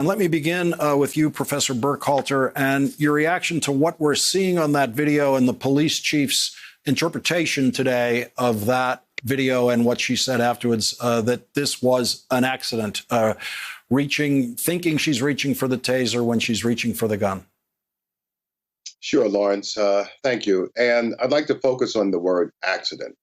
And let me begin with you, Professor Burkhalter, and your reaction to what we're seeing on that video and the police chief's interpretation today of that video and what she said afterwards, that this was an accident, thinking she's reaching for the taser when she's reaching for the gun. Sure, Lawrence. Thank you. And I'd like to focus on the word accident.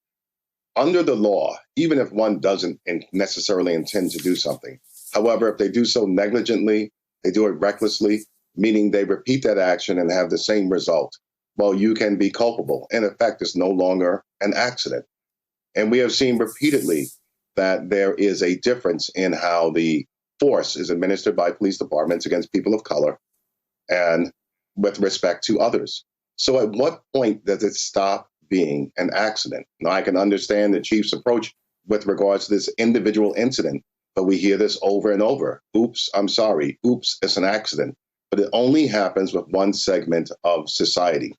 Under the law, even if one doesn't necessarily intend to do something, however, if they do so negligently, they do it recklessly, meaning they repeat that action and have the same result, well, you can be culpable. In effect, it's no longer an accident. And we have seen repeatedly that there is a difference in how the force is administered by police departments against people of color and with respect to others. So at what point does it stop being an accident? Now, I can understand the chief's approach with regards to this individual incident, but we hear this over and over. Oops, I'm sorry. Oops, it's an accident. But it only happens with one segment of society.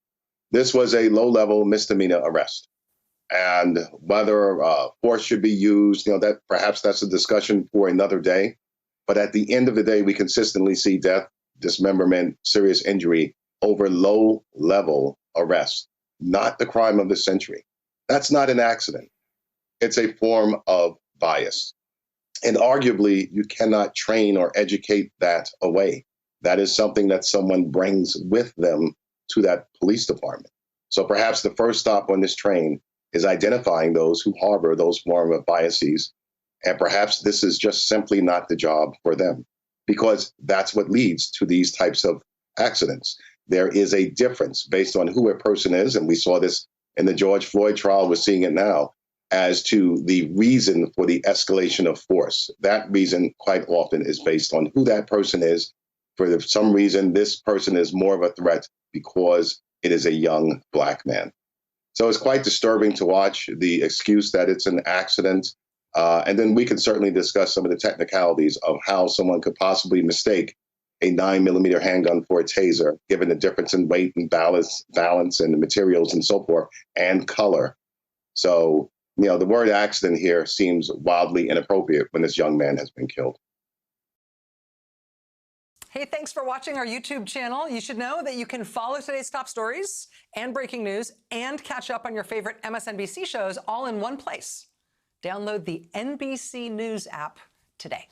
This was a low-level misdemeanor arrest. And whether force should be used, that perhaps that's a discussion for another day. But at the end of the day, we consistently see death, dismemberment, serious injury over low-level arrest, not the crime of the century. That's not an accident. It's a form of bias. And arguably, you cannot train or educate that away. That is something that someone brings with them to that police department. So perhaps the first stop on this train is identifying those who harbor those form of biases. And perhaps this is just simply not the job for them, because that's what leads to these types of accidents. There is a difference based on who a person is. And we saw this in the George Floyd trial. We're seeing it now as to the reason for the escalation of force. That reason quite often is based on who that person is. For some reason, this person is more of a threat because it is a young Black man. So it's quite disturbing to watch the excuse that it's an accident. And then we can certainly discuss some of the technicalities of how someone could possibly mistake a 9mm handgun for a taser, given the difference in weight and balance and the materials and so forth, and color. So, the word accident here seems wildly inappropriate when this young man has been killed. Hey, thanks for watching our YouTube channel. You should know that you can follow today's top stories and breaking news and catch up on your favorite MSNBC shows all in one place. Download the NBC News app today.